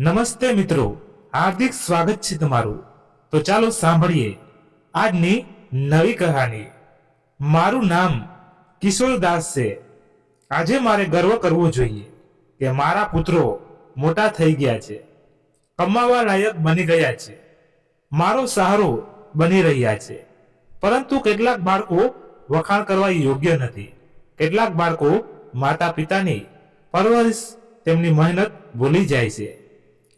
નમસ્તે મિત્રો, હાર્દિક સ્વાગત છે તમારું। તો ચાલો સાંભળીએ આજની નવી કહાની। મારું નામ કિશોરદાસ છે। આજે મારે ગર્વ કરવો જોઈએ કે મારા પુત્રો મોટા થઈ ગયા છે, કમાવા લાયક બની ગયા છે, મારો સહારો બની રહ્યા છે। પરંતુ કેટલાક બાળકો વખાણ કરવા યોગ્ય નથી। કેટલાક બાળકો માતા પિતાની પરવરિશ, તેમની મહેનત ભૂલી જાય છે।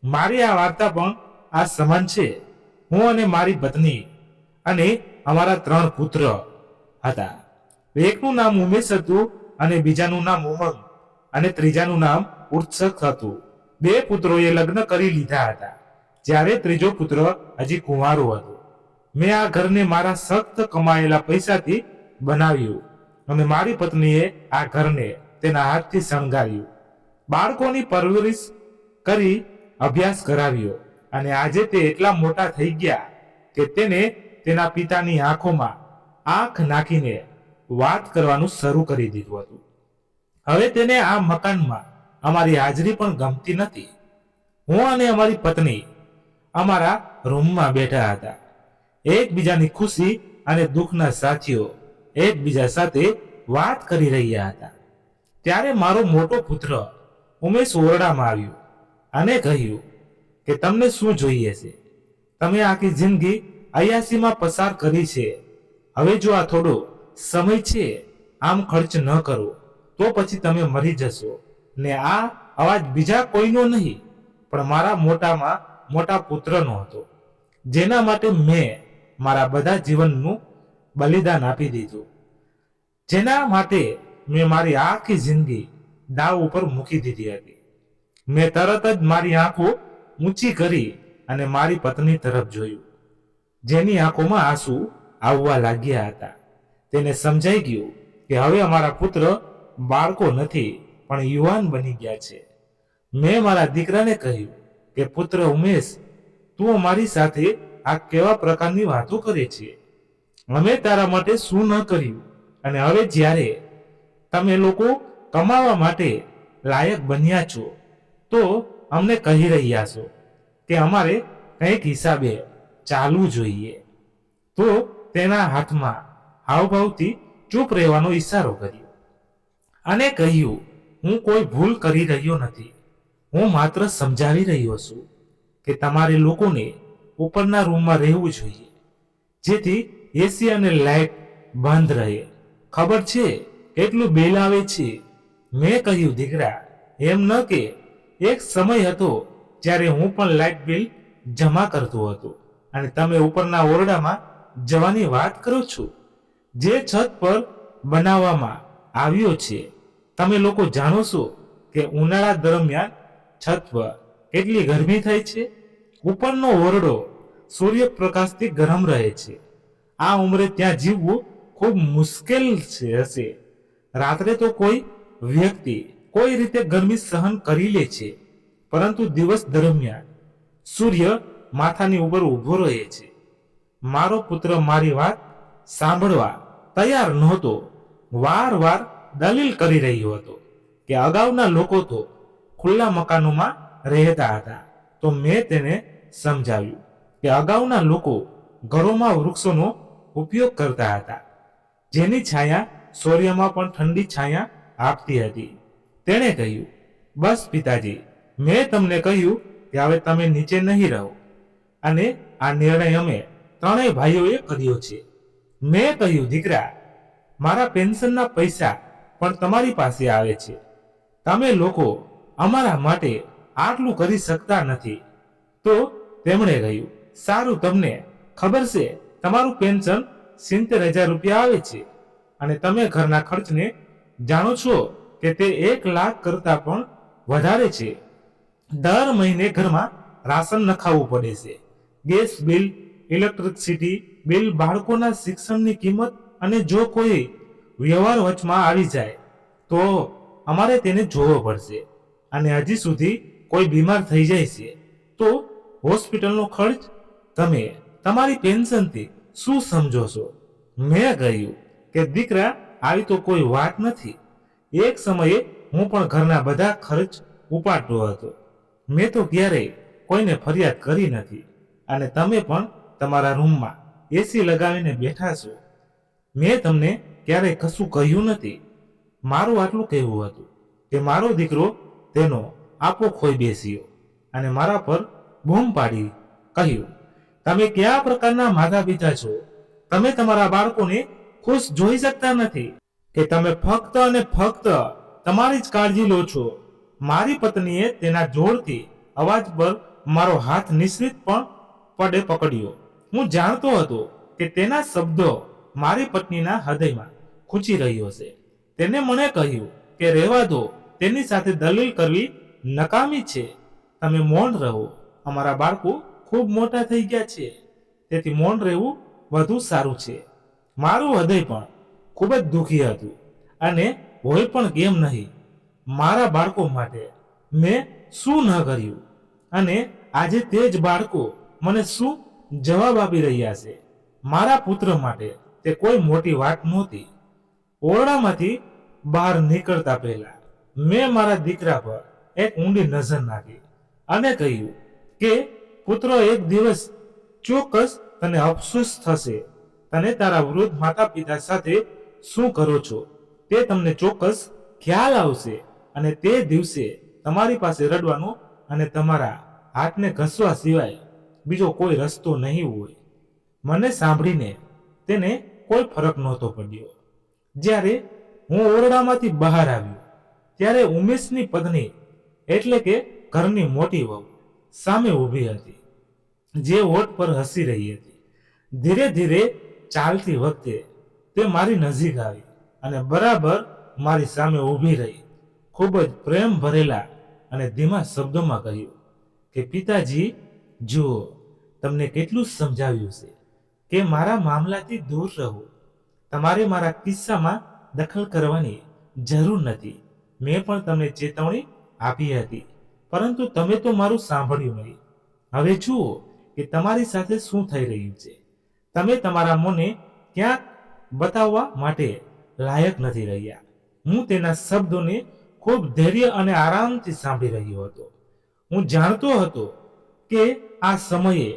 મારી આ વાર્તા પણ આ સમાન છે। હું અને મારી પત્ની અને અમારા 3 પુત્ર હતા। એકનું નામ ઉમેશ હતું અને બીજાનું નામ ઉમંગ અને ત્રીજાનું નામ ઉત્સક હતું। 2 પુત્રોએ લગ્ન કરી લીધા હતા, જ્યારે ત્રીજો પુત્ર હજી કુંવારો હતો। મેં આ ઘરને મારા સખ્ત કમાયેલા પૈસાથી બનાવ્યું અને મારી પત્નીએ આ ઘરને તેના હાથથી શણગાર્યું, બાળકોની પરવરિશ કરી, અભ્યાસ કરાવ્યો અને આજે તે એટલા મોટા થઈ ગયા કે તેને તેના પિતાની આંખોમાં આંખ નાખીને વાત કરવાનું શરૂ કરી દીધું હતું। હવે તેને આ મકાનમાં અમારી હાજરી પણ ગમતી નથી। હું અને અમારી પત્ની અમારા રૂમમાં બેઠા હતા, એકબીજાની ખુશી અને દુઃખના સાથીઓ, એકબીજા સાથે વાત કરી રહ્યા હતા। ત્યારે મારો મોટો પુત્ર ઉમેશ ઓરડામાં આવ્યો અને કહ્યું કે તમને શું જોઈએ છે? તમે આખી જિંદગી અયાસીમાં પસાર કરી છે। હવે જો આ થોડો સમય છે આમ ખર્ચ ન કરો તો પછી તમે મરી જશો। ને આ અવાજ બીજા કોઈનો નહીં પણ મારા મોટામાં મોટા પુત્રનો હતો, જેના માટે મેં મારા બધા જીવનનું બલિદાન આપી દીધું, જેના માટે મેં મારી આખી જિંદગી દાવ ઉપર મૂકી દીધી હતી। મેં તરત જ મારી આંખો ઊંચી કરી અને મારી પત્ની તરફ જોયું, જેની આંખોમાં આંસુ આવવા લાગ્યા હતા। તેને સમજાઈ ગયું કે હવે અમારા પુત્ર બાળકો નથી પણ યુવાન બની ગયા છે। મેં મારા દીકરાને કહ્યું કે પુત્ર ઉમેશ, તું અમારી સાથે આ કેવા પ્રકારની વાતો કરે છે? અમે તારા માટે શું ન કર્યું? અને હવે જ્યારે તમે લોકો કમાવા માટે લાયક બન્યા છો તો અમને કહી રહ્યા છો કે અમારે કંઈક હિસાબે ચાલવું જોઈએ। તો તેના હાથમાં હાવભાવથી ચૂપ રહેવાનો ઈશારો કર્યો અને કહ્યું, હું કોઈ ભૂલ કરી રહ્યો નથી, હું માત્ર સમજાવી રહ્યો છું કે તમારે લોકોને ઉપરના રૂમમાં રહેવું જોઈએ, જેથી એસી અને લાઇટ બંધ રહે। ખબર છે કેટલું બિલ આવે છે? મેં કહ્યું, દીકરા, એમ ન કે એક સમય હતો જ્યારે હું પણ લાઇટ બિલ જમા કરતો હતો અને તમે ઉપરના ઓરડામાં જવાની વાત કરો છો, જે છત પર બનાવવામાં આવ્યો છે। તમે લોકો જાણો છો કે ઉનાળા દરમિયાન છત પર કેટલી ગરમી થાય છે? ઉપરનો ઓરડો સૂર્યપ્રકાશથી ગરમ રહે છે। આ ઉંમરે ત્યાં જીવવું ખૂબ મુશ્કેલ હશે। રાત્રે તો કોઈ વ્યક્તિ કોઈ રીતે ગરમી સહન કરી લે છે, પરંતુ દિવસ દરમિયાન સૂર્ય માથાની ઉપર ઊભો રહે છે। મારો પુત્ર મારી વાત સાંભળવા તૈયાર નહોતો, વારવાર દલીલ કરી રહ્યો હતો કે અગાઉના લોકો તો ખુલ્લા મકાનોમાં રહેતા હતા। તો મેં તેને સમજાવ્યું કે અગાઉના લોકો ઘરોમાં વૃક્ષોનો ઉપયોગ કરતા હતા, જેની છાયા સૂર્યમાં પણ ઠંડી છાયા આપતી હતી। તેણે કહ્યું, બસ પિતાજી, મેં તમને કહ્યું કે હવે તમે નીચે નહીં રહો અને આ નિર્ણય અમે 3 ભાઈઓએ કર્યો છે। મેં કહ્યું, દીકરા, મારા પેન્શનના પૈસા પણ તમારી પાસે આવે છે, તમે લોકો અમારા માટે આટલું કરી શકતા નથી। તો તેમણે કહ્યું, સારું, તમને ખબર છે તમારું પેન્શન 70,000 રૂપિયા આવે છે અને તમે ઘરના ખર્ચને જાણો છો કે તે 1 લાખ કરતા પણ વધારે છે। દર મહિને ઘરમાં રાશન નખાવવું પડે છે, ગેસ બિલ, ઇલેક્ટ્રિસિટી બિલ, બાળકોના શિક્ષણની કિંમત, અને જો કોઈ વ્યવહાર વચમાં આવી જાય તો અમારે તેને જોવો પડશે, અને હજી સુધી કોઈ બીમાર થઈ જાય છે તો હોસ્પિટલનો ખર્ચ તમે તમારી પેન્શનથી શું સમજો છો? મેં કહ્યું કે દીકરા, આવી તો કોઈ વાત નથી। એક સમયે હું પણ ઘરના બધા ખર્ચ ઉપાડતો હતો, મેં તો ક્યારેય કોઈને ફરિયાદ કરી નથી, અને તમે પણ તમારા રૂમમાં એસી લગાવીને બેઠા છો. મેં તમને ક્યારેય કશું કહ્યું નથી. મારું આટલું કહેવું હતું કે મારો દીકરો તેનો આપો ખોઈ બેસ્યો અને મારા પર બૂમ પાડી કહ્યું, તમે કયા પ્રકારના માતા પિતા છો? તમે તમારા બાળકોને ખુશ જોઈ શકતા નથી કે તમે ફક્ત અને ફક્ત તમારી જ કાળજી લો છો. મારી પત્નીએ તેના જોરથી અવાજ પર મારો હાથ નિશ્ચિત પણ પડે પકડ્યો. હું જાણતો હતો કે તેના શબ્દો મારી પત્નીના હૃદયમાં ખૂંચી રહ્યો છે. તેને મને કહ્યું કે રહેવા દો, તેની સાથે દલીલ કરવી નકામી છે. તમે મૌન રહો. અમારા બાળકો ખૂબ મોટા થઈ ગયા છે, તેથી મૌન રહેવું વધુ સારું છે. મારું હૃદય પણ ખૂબ જ દુઃખી હતું, અને હોય પણ કેમ નહીં. મારા બાળકો માટે મેં શું ન કર્યું, અને આજે તે જ બાળકો મને શું જવાબ આપી રહ્યા છે. મારા પુત્ર માટે તે કોઈ મોટી વાત નહોતી. ઓરડામાંથી બહાર નીકળતા પહેલા મેં મારા દીકરા પર એક ઊંડી નજર નાખી અને કહ્યું કે પુત્ર, એક દિવસ ચોક્કસ તને અફસોસ થશે. તને તારા વૃદ્ધ માતા પિતા સાથે શું કરો છો તે તમને ચોક્કસ ખ્યાલ આવશે, અને તે દિવસે તમારી પાસે રડવાનો અને તમારા હાથને ઘસવા સિવાય બીજો કોઈ રસ્તો નહીં હોય. મને સાંભળીને તેને કોઈ ફરક નહોતો પડ્યો. જ્યારે હું ઓરડામાંથી બહાર આવ્યો ત્યારે ઉમેશની પત્ની એટલે કે ઘરની મોટી વહુ સામે ઊભી હતી, જે હોઠ પર હસી રહી હતી. ધીરે ધીરે ચાલતી વખતે તે મારી નજીક આવી અને બરાબર મારી સામે ઊભી રહી. ખૂબ જ પ્રેમ ભરેલા અને ધીમા શબ્દોમાં કહ્યું કે પિતાજી, જુઓ, તમને કેટલું સમજાવ્યું છે કે મારા મામલાથી દૂર રહો. તમારે મારા કિસ્સામાં દખલ કરવાની જરૂર નથી. મેં પણ તમને ચેતવણી આપી હતી, પરંતુ તમે તો મારું સાંભળ્યું નહીં. હવે જુઓ કે તમારી સાથે શું થઈ રહ્યું છે. તમે તમારા મોને ક્યાંક બતાવવા માટે લાયક નથી રહ્યા. હું તેના શબ્દોને ખૂબ ધૈર્ય અને આરામથી સાંભળી રહ્યો હતો. હું જાણતો હતો કે આ સમયે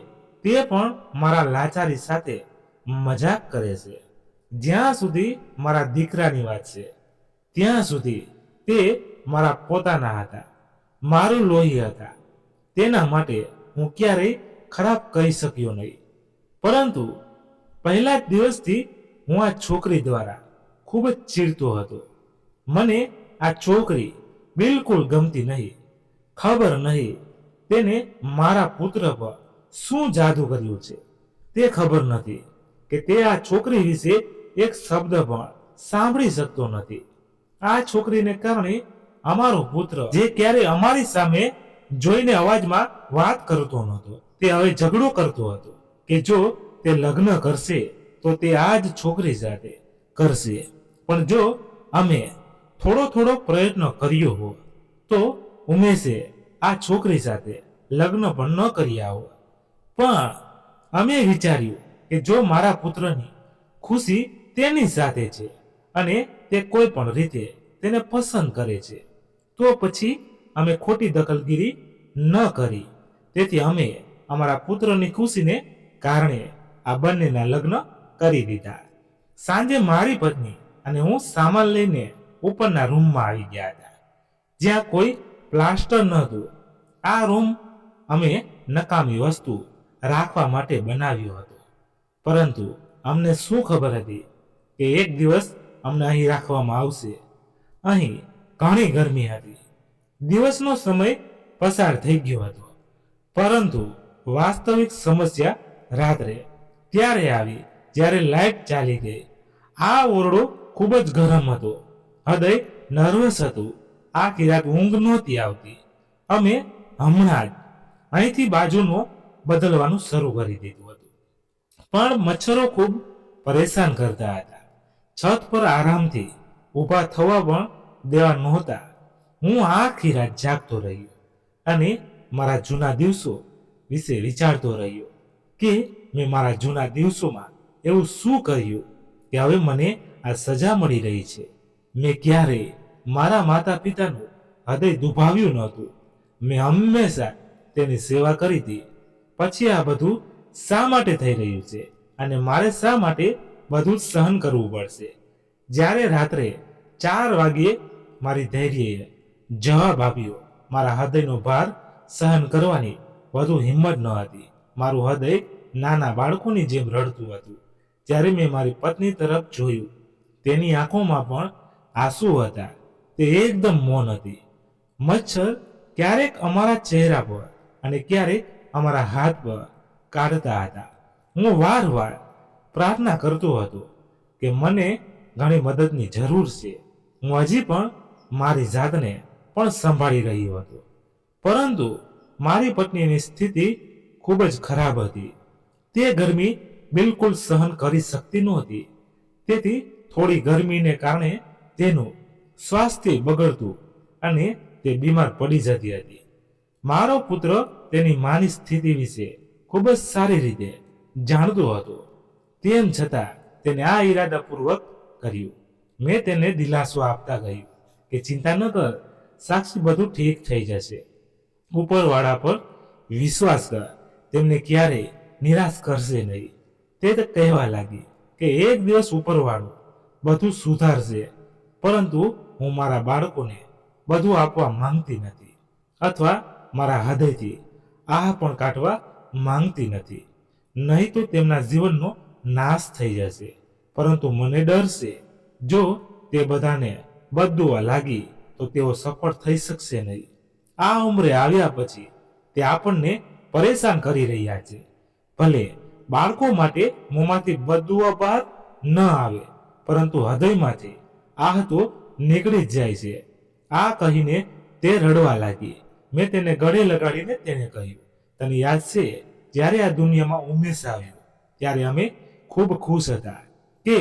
તે પણ મારા લાચારી સાથે મજાક કરે છે. જ્યાં સુધી મારા દીકરાની વાત છે, ત્યાં સુધી તે મારા પોતાના હતા, મારું લોહી હતા. તેના માટે હું ક્યારેય ખરાબ કહી શક્યો નહીં. પરંતુ પહેલા જ દિવસથી હું આ છોકરી દ્વારા ખૂબ જ ચીડતો હતો. મને આ છોકરી બિલકુલ ગમતી નહીં. ખબર નહીં તેને મારા પુત્ર પર શું જાદુ કર્યું છે. તે ખબર નથી કે તે આ છોકરી વિશે એક શબ્દ પણ સાંભળી શકતો નથી. આ છોકરીને કારણે અમારો પુત્ર, જે ક્યારે અમારી સામે જોઈને અવાજમાં વાત કરતો નહોતો, તે હવે ઝઘડો કરતો હતો કે જો તે લગ્ન કરશે તો તે આ જ છોકરી સાથે કરશે. પણ જો અમે થોડો પ્રયત્ન કર્યો હોત તો ઉમેશે આ છોકરી સાથે લગ્ન પણ ન કર્યા હોત. પણ અમે વિચાર્યું કે જો મારા પુત્રની ખુશી તેની સાથે છે અને તે કોઈ પણ રીતે તેને પસંદ કરે છે, તો પછી અમે ખોટી દખલગીરી ન કરી. તેથી અમે અમારા પુત્રની ખુશીને કારણે આ બંનેના લગ્ન કરી દીધા. સાંજે મારી પત્ની અને હું સામાન લઈને ઉપરના રૂમમાં આવી ગયા હતા, જ્યાં કોઈ પ્લાસ્ટર નહોતું. આ રૂમ અમે નકામી વસ્તુ રાખવા માટે બનાવ્યો હતો, પરંતુ અમને શું ખબર હતી કે એક દિવસ અમને અહીં રાખવામાં આવશે. અહીં ઘણી ગરમી હતી. દિવસનો સમય પસાર થઈ ગયો હતો, પરંતુ વાસ્તવિક સમસ્યા રાત્રે ત્યારે આવી જ્યારે લાઇટ ચાલી ગઈ. આ ઓરડો ખૂબ જ ગરમ હતો. હૃદય નર્વસ હતું. આખી રાત ઊંઘ નહોતી આવતી. અમે હમણાં જ અહીંથી બાજુનો બદલવાનું શરૂ કરી દીધું હતું, પણ મચ્છરો ખૂબ પરેશાન કરતા હતા. છત પર આરામથી ઊભા થવા પણ દેવા નહોતા. હું આખી રાત જાગતો રહ્યો અને મારા જૂના દિવસો વિશે વિચારતો રહ્યો કે મેં મારા જૂના દિવસોમાં એવું શું કર્યું કે હવે મને આ સજા મળી રહી છે. મેં ક્યારેય મારા માતા પિતાનું હૃદય દુભાવ્યું નહોતું, મેં હંમેશા તેની સેવા કરી હતી. પછી આ બધું શા માટે થઈ રહ્યું છે અને મારે શા માટે બધું જ સહન કરવું પડશે? જ્યારે રાત્રે 4 વાગ્યે મારી ધૈર્યએ જવાબ આપ્યો. મારા હૃદયનો ભાર સહન કરવાની વધુ હિંમત ન હતી. મારું હૃદય નાના બાળકોની જેમ રડતું હતું. જ્યારે મેં મારી પત્ની તરફ જોયું, તેની આંખોમાં પણ આંસુ હતા. તે એકદમ મૌન હતી. મચ્છર ક્યારેક અમારા ચહેરા પર અને ક્યારેક અમારા હાથ પર કાઢતા હતા. હું વારંવાર પ્રાર્થના કરતો હતો કે મને ઘણી મદદની જરૂર છે. હું હજી પણ મારી જાતને પણ સંભાળી રહ્યો હતો. પરંતુ મારી પત્નીની સ્થિતિ ખૂબ જ ખરાબ હતી. તે ગરમી બિલકુલ સહન કરી શકતી નહોતી. તેથી થોડી ગરમીને કારણે તેનું સ્વાસ્થ્ય બગડતું અને તે બીમાર પડી જતી હતી. મારો પુત્ર તેની માની સ્થિતિ વિશે ખૂબ જ સારી રીતે જાણતો હતો. તેમ છતાં તેને આ ઈરાદાપૂર્વક કર્યું. મેં તેને દિલાસો આપતા કહ્યું કે ચિંતા ન કર સાક્ષી, બધું ઠીક થઈ જશે. ઉપરવાળા પર વિશ્વાસ કર, તેમને ક્યારેય નિરાશ કરશે નહીં. તે કહેવા લાગી કે એક દિવસ ઉપરવાળો બધું સુધારશે, પરંતુ હું મારા બાળકોને બધું આપવા માંગતી નથી અથવા મારા હૃદયથી આહ પણ કાઢવા માંગતી નથી. નહીં તો તેમના જીવનનો નાશ થઈ જશે. પરંતુ મને ડર છે, જો તે બધાને બદદુઆ લાગી તો તેઓ સફળ થઈ શકશે નહીં. આ ઉંમરે આવ્યા પછી તે આપણને પરેશાન કરી રહ્યા છે. ભલે બાળકો માટે મોંમાંથી બદદુઆ બહાર ન આવે, પરંતુ હૃદયમાંથી આહ તો નીકળી જ જાય છે. આ કહીને તે રડવા લાગી. મેં તેને ગળે લગાડીને તેને કહ્યું, તને યાદ છે જ્યારે આ દુનિયામાં ઉમેશ આવ્યો ત્યારે અમે ખૂબ ખુશ હતા કે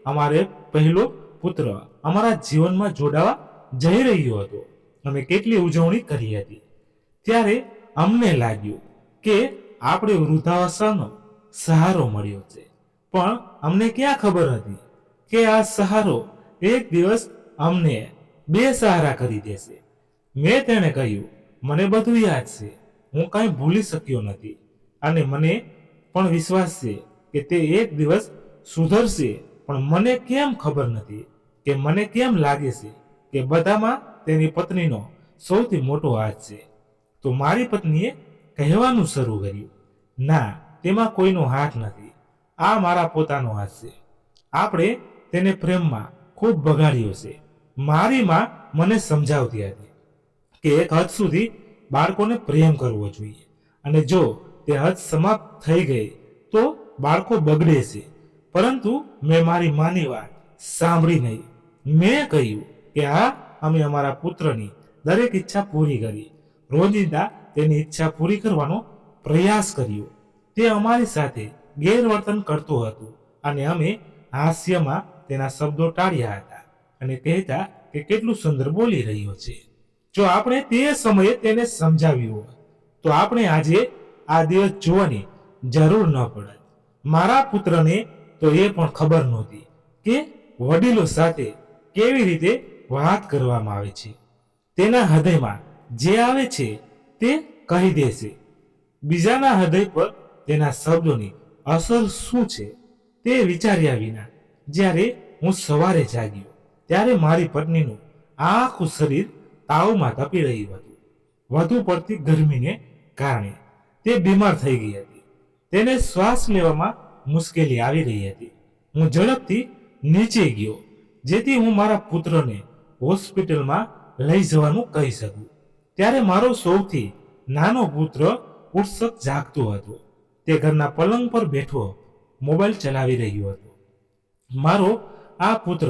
અમારે પહેલો પુત્ર અમારા જીવનમાં જોડાવા જઈ રહ્યો હતો. અમે કેટલી ઉજવણી કરી હતી. ત્યારે અમને લાગ્યું કે આપણે વૃદ્ધાવસ્થાનો સહારો મળ્યો છે. પણ અમને ક્યાં ખબર હતી કે આ સહારો એક દિવસ અમને બેસહારા કરી દેશે. મેં તેને કહ્યું, મને બધું યાદ છે, હું કાંઈ ભૂલી શક્યો નથી અને મને પણ વિશ્વાસ છે કે તે એક દિવસ સુધરશે. પણ મને કેમ ખબર નથી કે મને કેમ લાગે છે કે બધામાં તેની પત્નીનો સૌથી મોટો હાથ છે. તો મારી પત્નીએ કહેવાનું શરૂ કર્યું, ના, તેમાં કોઈનો હાથ નથી, આ મારા પોતાનો હાથ છે. આપણે તેને પ્રેમમાં ખૂબ બગાડ્યો છે. મારી માં મને સમજાવતી હતી કે એક હદ સુધી બાળકોને પ્રેમ કરવો જોઈએ અને જો તે હદ સમાપ્ત થઈ ગઈ તો બાળકો બગડે છે. પરંતુ મેં મારી માની વાત સાંભળી નહીં. મેં કહ્યું કે હા, અમે અમારા પુત્રની દરેક ઈચ્છા પૂરી કરી. રોજિંદા તેની ઈચ્છા પૂરી કરવાનો પ્રયાસ કર્યો. તે અમારી સાથે ગેરવર્તન કરતો હતો અને અમે હાસ્યમાં તેના શબ્દો ટાળ્યા હતા અને કહેતા કે કેટલું સુંદર બોલી રહ્યો છે. જો આપણે તે સમયે તેને સમજાવ્યું હોત તો આપણે આજે આ દિવસ જોવાની જરૂર ન પડત. મારા પુત્રને તો એ પણ ખબર નહોતી કે વડીલો સાથે કેવી રીતે વાત કરવામાં આવે છે. તેના હૃદયમાં જે આવે છે તે કહી દેશે. બીજાના હૃદય પર તેના શબ્દોની અસર શું છે તે વિચાર્યા વિના જ્યારે હું સવારે જાગ્યો ત્યારે મારી પત્નીનું આખું શરીર તાવમાં તપી રહ્યું હતું. વધુ પડતી ગરમીને કારણે તે બીમાર થઈ ગઈ હતી. તેને શ્વાસ લેવામાં મુશ્કેલી આવી રહી હતી. હું ઝડપથી નીચે ગયો જેથી હું મારા પુત્રને હોસ્પિટલમાં લઈ જવાનું કહી શકું. ત્યારે મારો સૌથી નાનો પુત્ર ઉત્સુક જાગતો હતો. તે ઘરના પલંગ પર બેઠો મોબાઈલ ચલાવી રહ્યો હતો. મારો આ પુત્ર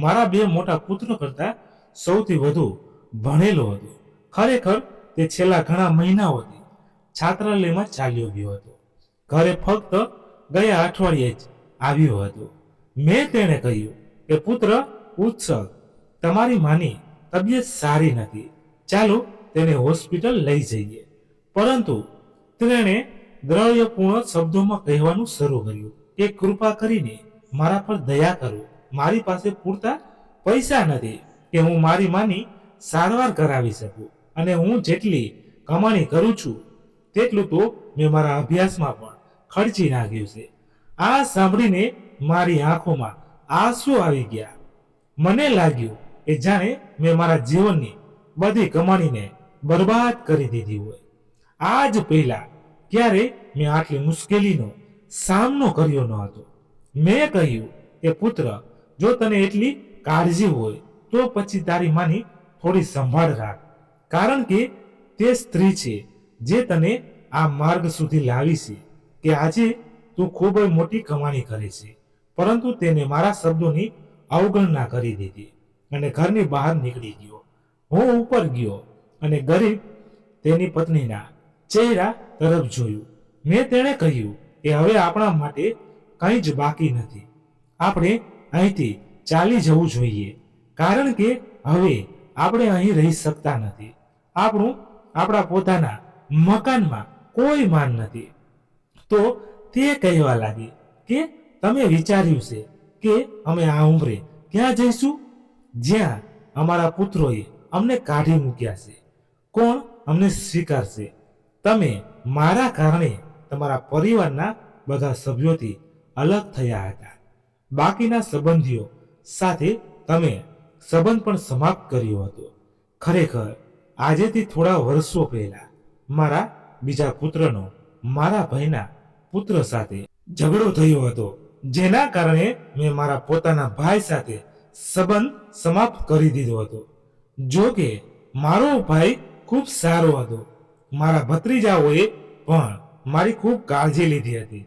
મારા 2 મોટા પુત્ર કરતા સૌથી વધુ ભણેલો હતો. ખરેખર તે છેલ્લા ઘણા મહિનાઓથી છાત્રાલયમાં ચાલ્યો ગયો હતો. ઘરે ફક્ત ગયા અઠવાડિયે જ આવ્યો હતો. મેં તેને કહ્યું કે પુત્ર ઉત્સવ, તમારી માની તબિયત સારી નથી, ચાલો તેને હોસ્પિટલ લઈ જઈએ. પરંતુ તેણે દ્રવ્યપૂર્ણ શબ્દોમાં કહેવાનું શરૂ કર્યું કે કૃપા કરીને મારા પર દયા કરો, મારી પાસે પૂરતા પૈસા નથી કે હું મારી માની સારવાર કરાવી શકું અને હું જેટલી કમાણી કરું છું તેટલું તો મેં મારા અભ્યાસમાં પણ ખર્ચી નાખ્યું છે. આ સાંભળીને મારી આંખોમાં આંસુ આવી ગયા. મને લાગ્યું કે જાણે મેં મારા જીવનની બધી કમાણીને બરબાદ કરી દીધી હોય. આજ પહેલા ક્યારે મેં આટલી મુશ્કેલીનો સામનો કર્યો ન હતો. મેં કહ્યું કે પુત્ર, જો તને એટલી કાળજી હોય તો પછી તારી માની થોડી સંભાળ રાખ, કારણ કે તે સ્ત્રી છે જે તને આ માર્ગ સુધી લાવી છે કે આજે તું ખૂબ જ મોટી કમાણી કરે છે. પરંતુ તેને મારા શબ્દોની અવગણના કરી દીધી અને ઘરની બહાર નીકળી ગયો. હું ઉપર ગયો અને ગરીબ તેની પત્નીના ચહેરા તરફ જોયું. મેં તેણે કહ્યું કે હવે આપણા માટે કંઈ જ બાકી નથી. આપણે અહીંથી ચાલી જવું જોઈએ, કારણ કે હવે આપણે અહીં રહી શકતા નથી. આપણા પોતાના મકાનમાં કોઈ માન નથી. તો તે કહેવા લાગી કે તમે વિચાર્યું છે કે અમે આ ઉંમરે ક્યાં જઈશું, જ્યાં અમારા પુત્રોએ અમને કાઢી મૂક્યા છે? કોણ અમને સ્વીકારશે? તમે મારા કારણે તમારા પરિવારના બધા સભ્યોથી અલગ થયા હતા. બાકીના સંબંધીઓ સાથે તમે સંબંધ પણ સમાપ્ત કર્યો હતો. ખરેખર આજેથી થોડા વર્ષો પહેલા મારા બીજા પુત્રનો મારા ભાઈના પુત્ર સાથે ઝઘડો થયો હતો, જેના કારણે મેં મારા પોતાના ભાઈ સાથે સંબંધ સમાપ્ત કરી દીધો હતો. જો કે મારો ભાઈ ખૂબ સારો હતો. મારા ભત્રીજાઓએ પણ મારી ખૂબ કાળજી લીધી હતી.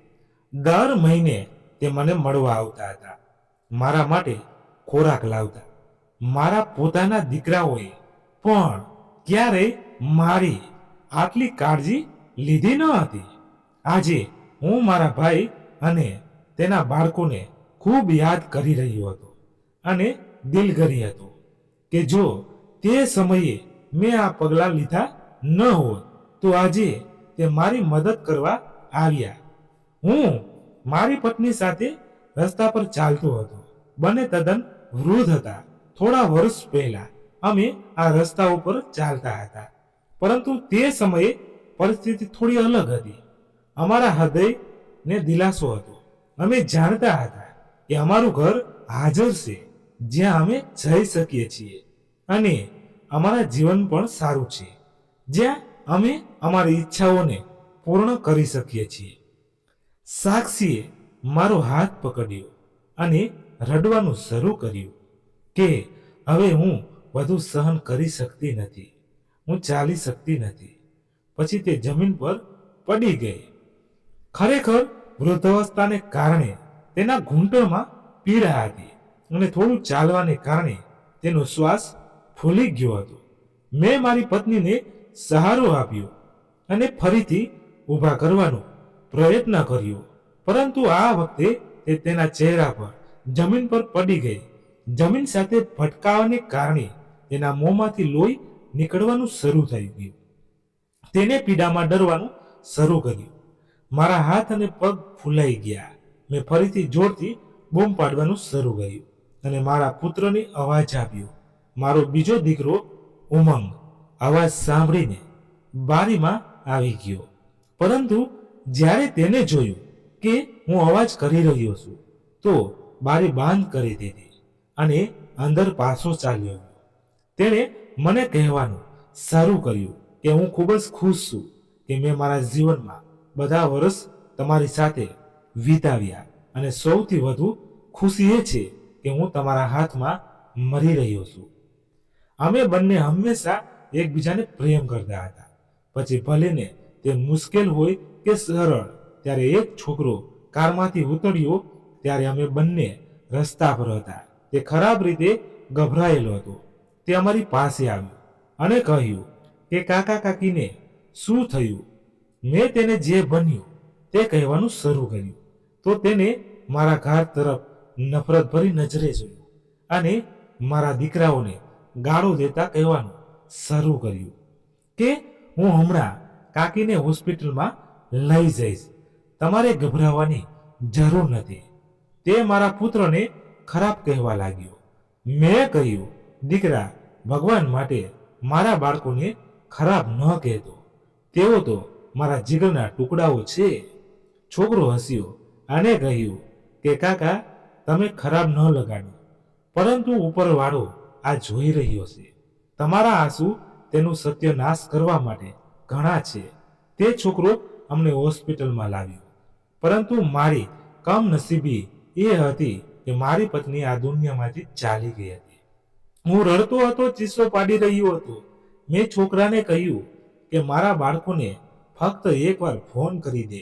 દર મહિને તે મને મળવા આવતા હતા, મારા માટે ખોરાક લાવતા. મારા પોતાના દીકરાઓએ પણ ક્યારેય મારી આટલી કાળજી લીધી ન હતી. આજે હું મારા ભાઈ અને તેના બાળકોને ખૂબ યાદ કરી રહ્યો હતો અને દિલગરી હતો કે જો તે સમયે મેં આ પગલાં લીધા ન હોત તો આજે તે મારી મદદ કરવા આવ્યા. હું મારી પત્ની સાથે રસ્તા પર ચાલતો હતો. બંને તદ્દન વૃદ્ધ હતા. થોડા વર્ષ પહેલા અમે આ રસ્તા ઉપર ચાલતા હતા, પરંતુ તે સમયે પરિસ્થિતિ થોડી અલગ હતી. અમારા હૃદયને દિલાસો હતો. અમે જાણતા હતા કે અમારું ઘર હાજર છે, જ્યાં અમે જઈ શકીએ છીએ, અને અમારા જીવન પણ સારું છે, જ્યાં અમે અમારી ઈચ્છાઓને પૂર્ણ કરી શકીએ છીએ. સાક્ષીએ મારો હાથ પકડ્યો અને રડવાનું શરૂ કર્યું કે હવે હું વધુ સહન કરી શકતી નથી, હું ચાલી શકતી નથી. પછી તે જમીન પર પડી ગઈ. ખરેખર વૃદ્ધાવસ્થાને કારણે તેના ઘૂંટણમાં પીડા હતી અને થોડું ચાલવાને કારણે તેનો શ્વાસ ફૂલી ગયો હતો. મેં મારી પત્નીને સહારો આપ્યો અને ફરીથી ઊભા કરવાનો પ્રયત્ન કર્યો, પરંતુ આ વખતે તે તેના ચહેરા પર જમીન પર પડી ગઈ. જમીન સાથે ભટકાવાને કારણે તેના મોંમાંથી લોહી નીકળવાનું શરૂ થઈ ગયું. તેને પીડામાં ડરવાનું શરૂ કર્યું. મારા હાથ અને પગ ફૂલાઈ ગયા. મેં ફરીથી જોરથી બૂમ પાડવાનું શરૂ કર્યું અને મારા પુત્રની અવાજ આવ્યો. મારો બીજો દીકરો ઉમંગ અવાજ સાંભળીને બારીમાં આવી ગયો, પરંતુ જ્યારે તેને જોયું કે હું અવાજ કરી રહ્યો છું તો બારી બંધ કરી દીધી અને અંદર પાછો ચાલ્યો ગયો. તેણે મને કહેવાનું શરૂ કર્યું કે હું ખૂબ જ ખુશ છું કે મેં મારા જીવનમાં બધા વર્ષ તમારી સાથે વિતાવ્યા, અને સૌથી વધુ ખુશી એ છે કે હું તમારા હાથમાં મરી રહ્યો છું. અમે બંને હંમેશા એકબીજાને પ્રેમ કરતા હતા. પછી ભલેને તે મુશ્કેલ હોય કે સરળ, ત્યારે એક છોકરો કારમાંથી ઉતર્યો ત્યારે અમે બંને રસ્તા પર હતા. તે ખરાબ રીતે ગભરાયેલો હતો. તે અમારી પાસે આવ્યો અને કહ્યું કે કાકા કાકીને શું થયું. મેં તેને જે બન્યું તે કહેવાનું શરૂ કર્યું તો તેને મારા ઘર તરફ નફરતભરી નજરે જોયું અને મારા દીકરાઓને ગાળો દેતા કહેવાનું શરૂ કર્યું કે હું હમણાં કાકીને હોસ્પિટલમાં લઈ જઈશ, તમારે ગભરાવાની જરૂર નથી. તે મારા પુત્રને ખરાબ કહેવા લાગ્યો. મેં કહ્યું, દીકરા, ભગવાન માટે મારા બાળકોને ખરાબ ન કહેતો. તેઓ તો મારા જીગરના ટુકડાઓ છે. છોકરો હસ્યો અને કહ્યું કે કાકા, તમે ખરાબ ન લગાડો, પરંતુ ઉપરવાળો આ જોઈ રહ્યો છે. તમારા આંસુ તેનું સત્યનાશ કરવા માટે ઘણા છે. તે છોકરો અમને હોસ્પિટલમાં લાવ્યો, પરંતુ મારી કમનસીબી એ હતી કે મારી પત્ની આ દુનિયામાંથી ચાલી ગઈ હતી. હું રડતો હતો, ચીસો પાડી રહ્યો હતો. મેં છોકરાને કહ્યું કે મારા બાળકોને ફક્ત એકવાર ફોન કરી દે,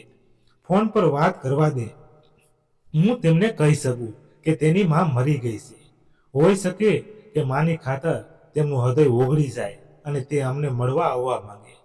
ફોન પર વાત કરવા દે. હું તેમને કહી શકું કે તેની માં મરી ગઈ છે. હોઈ શકે કે માની ખાતર તેમનું હૃદય ઓગળી જાય અને તે અમને મળવા આવવા માંગે.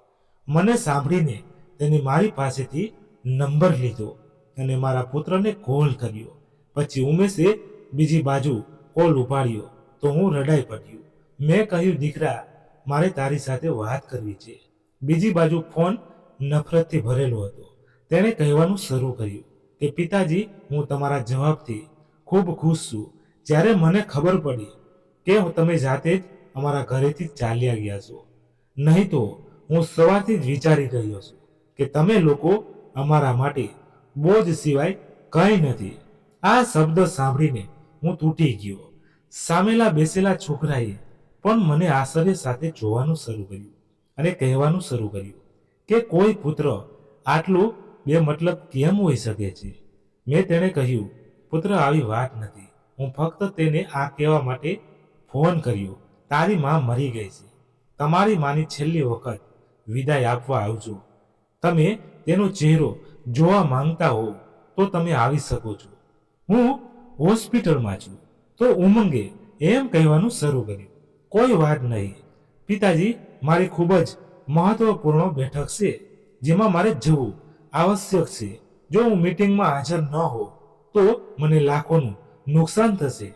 મને સાંભળીને તેને મારી પાસેથી નંબર લીધો અને મારા પુત્રને કોલ કર્યો. પછી ઉમેશે બીજી બાજુ કોલ ઉપાડ્યો તો હું રડાઈ પડ્યું. મેં કહ્યું, દીકરા, મારે તારી સાથે વાત કરવી છે. બીજી બાજુ ફોન નફરતથી ભરેલો હતો. તેણે કહેવાનું શરૂ કર્યું કે પિતાજી, હું તમારા જવાબથી ખૂબ ખુશ છું. જ્યારે મને ખબર પડી કે તમે જાતે જ અમારા ઘરેથી ચાલ્યા ગયા છો, નહીં તો હું સવારથી જ વિચારી રહ્યો છું કે તમે લોકો અમારા માટે બોજ સિવાય કંઈ નથી. આ શબ્દ સાંભળીને હું તૂટી ગયો. સામેલા બેસેલા છોકરાએ પણ મને આશ્ચર્ય સાથે જોવાનું શરૂ કર્યું અને કહેવાનું શરૂ કર્યું કે કોઈ પુત્ર આટલું બે મતલબ કેમ હોઈ શકે છે. મેં તેણે કહ્યું, પુત્ર, આવી વાત નથી. હું ફક્ત તેને આ કહેવા માટે ફોન કર્યો, તારી માં મરી ગઈ છે. તમારી માની છેલ્લી વખત વિદાય આપવા આવજો. તમે તેનો ચહેરો જોવા માંગતા હો તો તમે આવી શકો છો. હું હોસ્પિટલમાં છું. તો ઉમંગે એમ કહેવાનું શરૂ કર્યું, કોઈ વાત નહીં પિતાજી, મારી ખૂબ જ મહત્વપૂર્ણ બેઠક છે જેમાં મારે જવું આવશ્યક છે. જો હું મીટિંગમાં હાજર ન હોઉં તો મને લાખોનું નુકસાન થશે.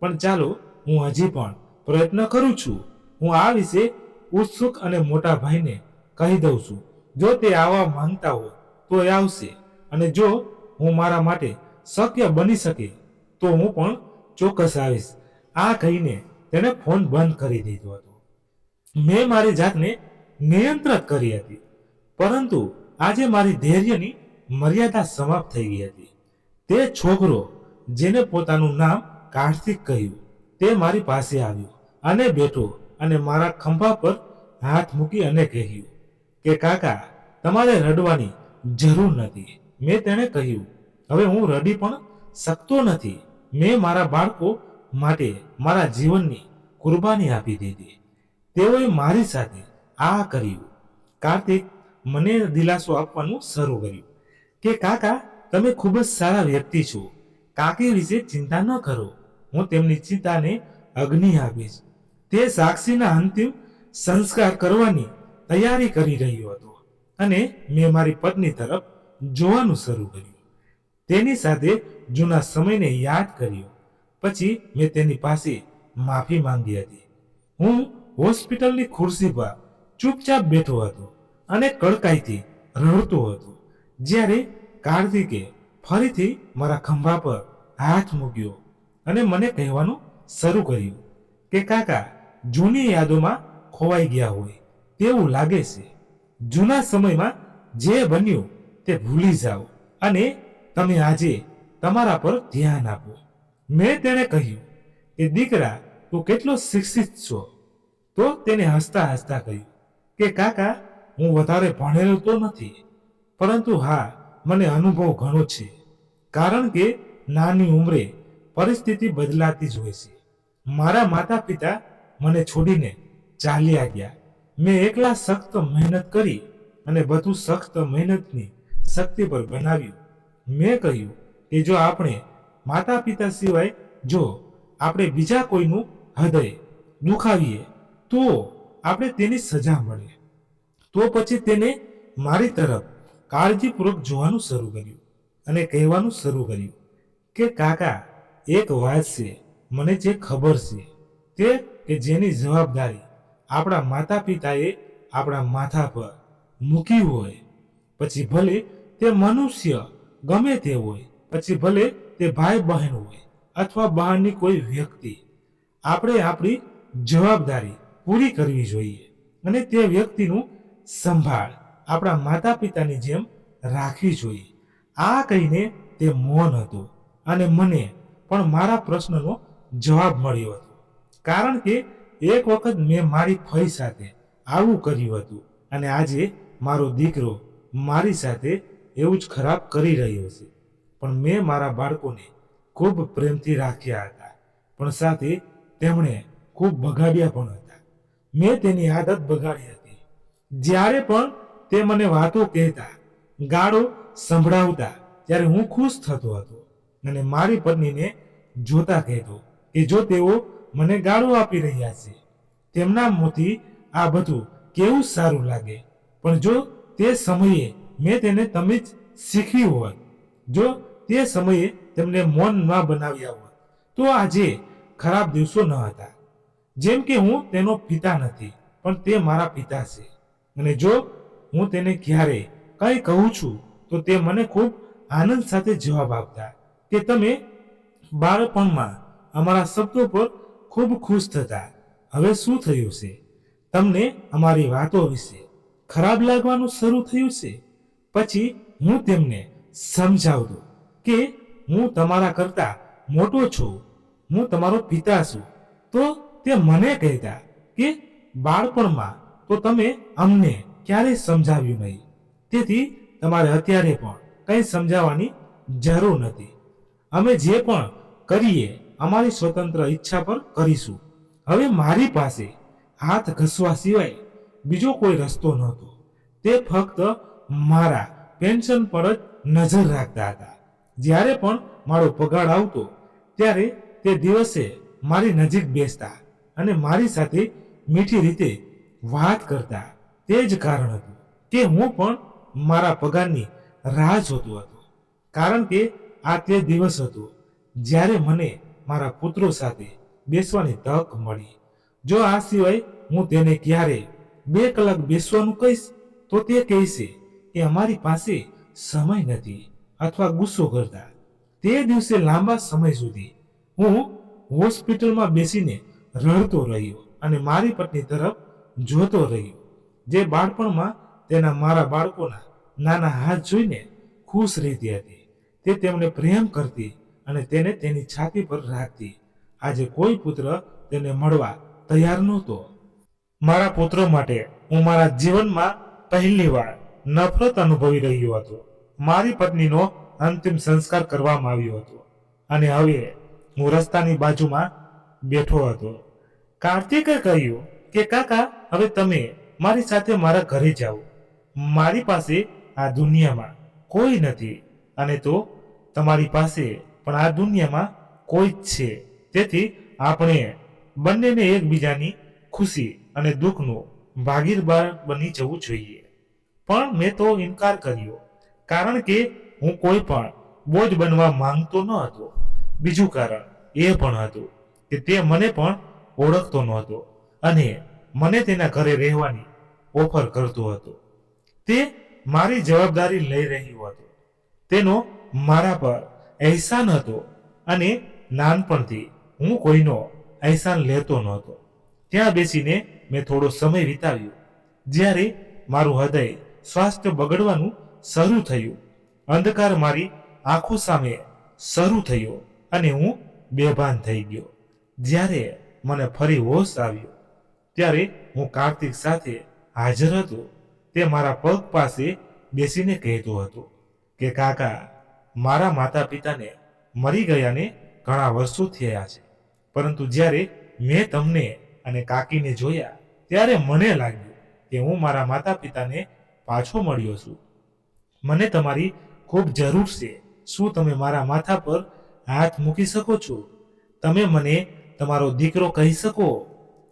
પણ ચાલો, હું હજી પણ પ્રયત્ન કરું છું. હું આ વિશે ઉત્સુક અને મોટા ભાઈને કહી દઉં છું. જો તે આવવા માંગતા હોય તો એ આવશે, અને જો હું મારા માટે શક્ય બની શકે તો હું પણ ચોક્કસ આવીશ. આ કહીને તેણે ફોન બંધ કરી દીધો હતો. મેં મારી જાતને નિયંત્રિત કરી હતી, પરંતુ આજે મારી ધૈર્યની મર્યાદા સમાપ્ત થઈ ગઈ હતી. તે છોકરો જેને પોતાનું નામ કાર્તિક કહ્યું, તે મારી પાસે આવ્યો અને બેઠો અને મારા ખંભા પર હાથ મૂકી અને કહ્યું કે કાકા, તમારે રડવાની જરૂર નથી. મેં તેણે કહ્યું, હવે હું રડી પણ શકતો નથી. મેં મારા બાળકો માટે મારા જીવનની કુરબાની આપી દીધી. તેઓએ મારી સાથે આ કર્યું. કાર્તિક મને દિલાસો આપવાનું શરૂ કર્યું કે કાકા, તમે ખૂબ જ સારા વ્યક્તિ છો. કાકી વિશે ચિંતા ન કરો. હું તેમની ચિંતાને અગ્નિ આપીશ. તે સાક્ષીના અંતિમ સંસ્કાર કરવાની તૈયારી કરી રહ્યો હતો અને મેં મારી પત્ની તરફ જોવાનું શરૂ કર્યું. તેની સાથે જૂના સમયને યાદ કર્યો. પછી મેં તેની પાસે માફી માંગી હતી. હું હોસ્પિટલની ખુરશી પર ચૂપચાપ બેઠો હતો અને કડકાઈથી રડતો હતો. જ્યારે કાર્તિકે ફરીથી મારા ખંભા પર હાથ મૂક્યો અને મને કહેવાનું શરૂ કર્યું કે કાકા, જૂની યાદોમાં ખોવાઈ ગયા હોય તેવું લાગે છે. જૂના સમયમાં જે બન્યું તે ભૂલી જાઓ અને તમે આજે તમારા પર ધ્યાન આપો. મેં તેને કહ્યું કે દીકરા, તું કેટલો શિક્ષિત છો. તો તેને હસતા હસતા કહ્યું કે કાકા, હું વધારે ભણેલો તો નથી, પરંતુ હા, મને અનુભવ ઘણો છે. કારણ કે નાની ઉંમરે પરિસ્થિતિ બદલાતી જ હોય છે. મારા માતા પિતા મને છોડીને ચાલ્યા ગયા. મેં એકલા સખત મહેનત કરી અને બધું સખત મહેનતની શક્તિ પર બનાવ્યું. મેં કહ્યું કે જો આપણે માતા પિતા સિવાય જો આપણે બીજા કોઈનું હૃદય દુખાવીએ તો આપણે તેની સજા મળે. તો પછી તેને મારી તરફ કાળજીપૂર્વક જોવાનું શરૂ કર્યું અને કહેવાનું શરૂ કર્યું કે કાકા, એક વાત છે, મને જે ખબર છે તે કે જેની જવાબદારી આપણા માતા પિતાએ આપણા માથા પર મૂકી હોય, પછી ભલે તે મનુષ્ય ગમે તે હોય, પછી ભલે તે ભાઈ બહેન હોય અથવા બહારની કોઈ વ્યક્તિ, આપણે આપણી જવાબદારી પૂરી કરવી જોઈએ અને તે વ્યક્તિનું સંભાળ આપણા માતા પિતાની જેમ રાખવી જોઈએ. આ કહીને તે મૌન હતો અને મને પણ મારા પ્રશ્નનો જવાબ મળ્યો હતો. કારણ કે એક વખત મેં મારી ફઈ સાથે આવું કર્યું હતું અને આજે મારો દીકરો મારી સાથે એવું જ ખરાબ કરી રહ્યો છે. પણ મેં મારા બાળકોને ખૂબ પ્રેમથી રાખ્યા હતા, પણ સાથે તેમણે ખૂબ બગાડ્યા પણ હતા. મેં તેની આદત બગાડી હતી. જ્યારે પણ તે મને વાતો કહેતા, ગાળો સંભળાવતા, ત્યારે હું ખુશ થતો હતો અને મારી પત્નીને જોતા કહેતો કે જો તેઓ મને ગાળો આપી રહ્યા છે, તેમના મોંથી આ બધું કેવું સારું લાગે. પણ જો તે સમયે મેં તેને તમીજ શીખવી હોત, જો તે સમયે તેમને મૌન ન બનાવ્યા હોત, તો આજે ખરાબ દિવસો ન હતા. જેમ કે હું તેનો પિતા નથી, પણ તે મારા પિતા છે. અને જો હું તેને ક્યારેય કંઈ કહું છું તો તે મને ખૂબ આનંદ સાથે જવાબ આપતા કે તમે બાળપણમાં અમારા શબ્દો પર ખૂબ ખુશ થતા. હવે શું થયું છે? તમને અમારી વાતો વિશે ખરાબ લાગવાનું શરૂ થયું છે? પછી હું તેમને સમજાવતો કે હું તમારા કરતા મોટો છું, હું તમારો પિતા છું. તો તે મને કહેતા કે બાળપણમાં તો તમે અમને ક્યારેય સમજાવ્યું નહીં, તેથી તમારે અત્યારે પણ કંઈ સમજાવવાની જરૂર નથી. અમે જે પણ કરીએ અમારી સ્વતંત્ર ઈચ્છા પર કરીશું. હવે મારી પાસે હાથ ઘસવા સિવાય બીજો કોઈ રસ્તો નહોતો. તે ફક્ત મારા પેન્શન પર જ નજર રાખતા હતા. જ્યારે પણ મારો પગાર આવતો ત્યારે તે દિવસે મારી નજીક બેસતા અને મારી સાથે મીઠી રીતે વાત કરતા. તે જ કારણ હતું કે હું પણ મારા પગારની રાહ જોતો હતો, કારણ કે આ તે દિવસ હતો જ્યારે મને મારા પુત્રો સાથે બેસવાની તક મળી. જો આ સિવાય હું તેને ક્યારે 2 કલાક બેસવાનું કહીશ તો તે કહેશે કે અમારી પાસે સમય નથી અથવા ગુસ્સો કરતા. તે દિવસે લાંબા સમય સુધી હું હોસ્પિટલમાં બેસીને રડતો રહ્યો અને મારી પત્ની તરફ જોતો રહ્યો, જે બાળપણમાં તેના મારા બાળકોના નાના હાથ જોઈને ખુશ રહેતી હતી. તે તેમને પ્રેમ કરતી અને તેને તેની છાતી પર રાખતી. આજે કોઈ પુત્ર તેને મળવા તૈયાર નહોતો. મારા પુત્રો માટે હું મારા જીવનમાં પહેલી વાર નફરત અનુભવી રહ્યો હતો. મારી પત્નીનો અંતિમ સંસ્કાર કરવામાં આવ્યો હતો અને હવે હું રસ્તાની બાજુમાં બેઠો હતો. કાર્તિકે કહ્યું કે કાકા, હવે તમે મારી સાથે મારા ઘરે જાઓ. મારી પાસે આ દુનિયામાં કોઈ નથી અને તો તમારી પાસે પણ આ દુનિયામાં કોઈ જ છે. તેથી આપણે બંનેને એકબીજાની ખુશી અને દુઃખનું ભાગીદાર બની જવું જોઈએ. પણ મેં તો ઇનકાર કર્યો, કારણ કે હું કોઈ પણ બોજ બનવા માંગતો ન હતો. બીજું કારણ એ પણ હતું કે તે મને પણ ઓળખતો નહોતો અને મને તેના ઘરે રહેવાની ઓફર કરતો હતો. તે મારી જવાબદારી લઈ રહ્યો હતો. તેનો મારા પર અહેસાન હતો અને નાનપણથી હું કોઈનો અહેસાન લેતો નહોતો. ત્યાં બેસીને મેં થોડો સમય વિતાવ્યો. જ્યારે મારું હૃદય સ્વાસ્થ્ય બગડવાનું શરૂ થયું, અંધકાર મારી આંખો સામે શરૂ થયો અને હું બેભાન થઈ ગયો. જ્યારે મને ફરી હોશ આવ્યો ત્યારે હું કાર્તિક સાથે હાજર હતો. તે મારા પગ પાસે બેસીને કહેતો હતો કે કાકા, મારા માતા પિતાને મરી ગયાને ઘણા વર્ષો થયા છે, પરંતુ જ્યારે મેં તમને અને કાકીને જોયા ત્યારે મને લાગ્યું કે હું મારા માતા પિતાને પાછો મળ્યો છું. મને તમારી ખૂબ જરૂર છે. શું તમે મારા માથા પર હાથ મૂકી શકો છો? તમે મને તમારો દીકરો કહી શકો?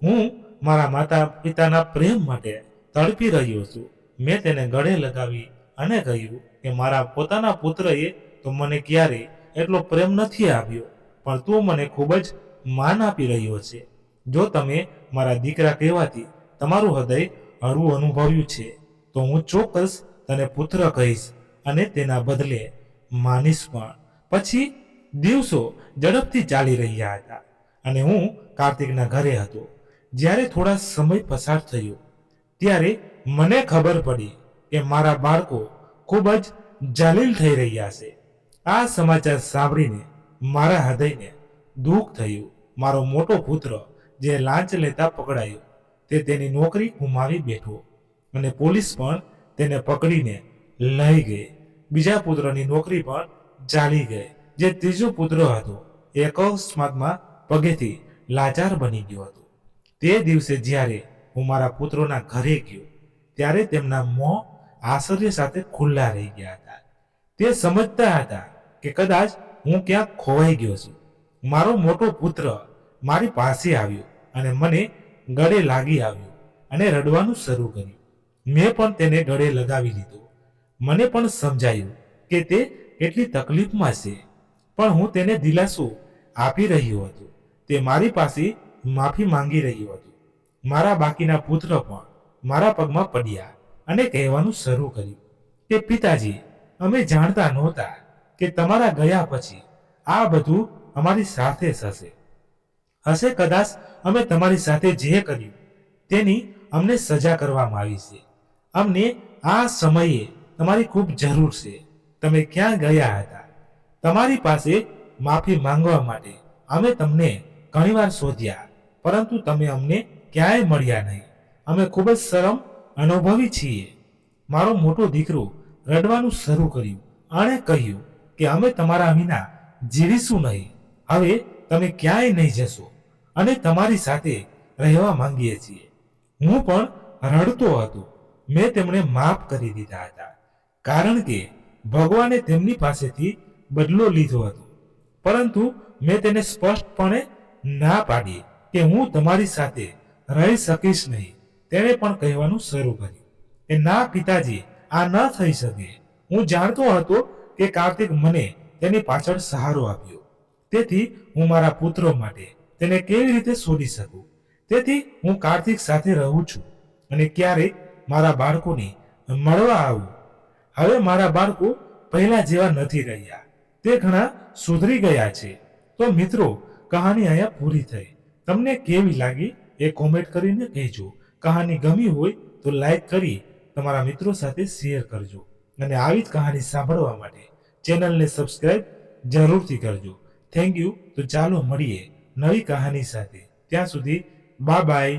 હું મારા માતા પિતાના પ્રેમ માટે તડપી રહ્યો છું. મેં તેને ગળે લગાવી અને કહ્યું કે મારા પોતાના પુત્રએ તો મને ક્યારેય એટલો પ્રેમ નથી આપ્યો, પણ તું મને ખૂબ જ માન આપી રહ્યો છે. જો તમે મારા દીકરા કહેવાથી તમારું હૃદય હળવું અનુભવ્યું છે તો હું ચોક્કસ તને પુત્ર કહીશ અને તેના બદલે માનીશ પણ. પછી દિવસો ઝડપથી ચાલી રહ્યા હતા અને હું કાર્તિકના ઘરે હતો. જ્યારે થોડા સમય પસાર થયો ત્યારે મને ખબર પડી કે મારા બાળકો ખૂબ જ જલીલ થઈ રહ્યા છે. આ સમાચાર સાંભળીને મારા હૃદયને દુઃખ થયું. મારો મોટો પુત્ર જે લાંચ લેતા પકડાયો તે તેની નોકરી ગુમાવી બેઠો અને પોલીસ પણ તેને પકડીને લઈ ગઈ. બીજા પુત્રની નોકરી પણ ચાલી ગઈ. જે ત્રીજો પુત્ર હતો એ અકસ્માતમાં પગેથી લાચાર બની ગયો હતો. તે દિવસે જ્યારે હું મારા પુત્રોના ઘરે ગયો ત્યારે તેમના મોં આશ્ચર્ય સાથે ખુલ્લા રહી ગયા હતા. તે સમજતા હતા કે કદાચ હું ક્યાંક ખોવાઈ ગયો છું. મારો મોટો પુત્ર મારી પાસે આવ્યો અને મને ગળે લાગી આવ્યો અને રડવાનું શરૂ કર્યું. મેં પણ તેને ગળે લગાવી લીધો. મને પણ સમજાયું કે તે કેટલી તકલીફમાં છે, પણ હું તેને દિલાસો આપી રહ્યો હતો. તે મારી પાસે માફી માંગી રહ્યો હતો. મારા બાકીના પુત્ર પણ મારા પગમાં પડ્યા અને કહેવાનું શરૂ કર્યું કે પિતાજી, અમે જાણતા નહોતા કે તમારા ગયા પછી આ બધું અમારી સાથે હશે. કદાચ અમે તમારી સાથે જે કર્યું તેની અમને સજા કરવામાં આવી છે. અમને આ સમયે તમારી ખૂબ જરૂર છે. તમે ક્યાં ગયા હતા? તમારી પાસે માફી માંગવા માટે અમે તમને ઘણીવાર શોધ્યા, પરંતુ તમે અમને ક્યાંય મળ્યા નહીં. અમે ખૂબ જ શરમ અનુભવી છીએ. મારો મોટો દીકરો રડવાનું શરૂ કર્યું અને કહ્યું કે અમે તમારા વિના જીવીશું નહીં. હવે તમે ક્યાંય નહીં જશો અને તમારી સાથે રહેવા માંગીએ છીએ. હું પણ રડતો હતો. મેં તેમને માફ કરી દીધા હતા, કારણ કે ભગવાને તેમની પાસેથી બદલો લીધો હતો. પરંતુ મેં તેને સ્પષ્ટપણે ના પાડી કે હું તમારી સાથે રહી શકીશ નહીં. તેણે પણ કહેવાનું શરૂ કર્યું કે ના પિતાજી, આ ન થઈ શકે. હું જાણતો હતો કે કાર્તિક મને તેની પાછળ સહારો આપ્યો, તેથી હું મારા પુત્રો માટે તેને કેવી રીતે છોડી શકું. તેથી હું કાર્તિક સાથે રહું છું અને ક્યારેક મારા બાળકોને મળવા આવું. હવે મારા બાળકો પહેલા જેવા નથી રહ્યા. તે ઘણા સુધરી ગયા છે. તો મિત્રો, કહાની અહીંયા પૂરી થઈ. તમને કેવી લાગી એ કોમેન્ટ કરીને કહેજો. કહાની ગમી હોય તો લાઈક કરી તમારા મિત્રો સાથે શેર કરજો અને આવી જ કહાની સાંભળવા માટે ચેનલને સબસ્ક્રાઇબ જરૂરથી કરજો. Thank you. તો ચાલો મળીએ નવી કહાની સાથે. ત્યાં સુધી બાય બાય.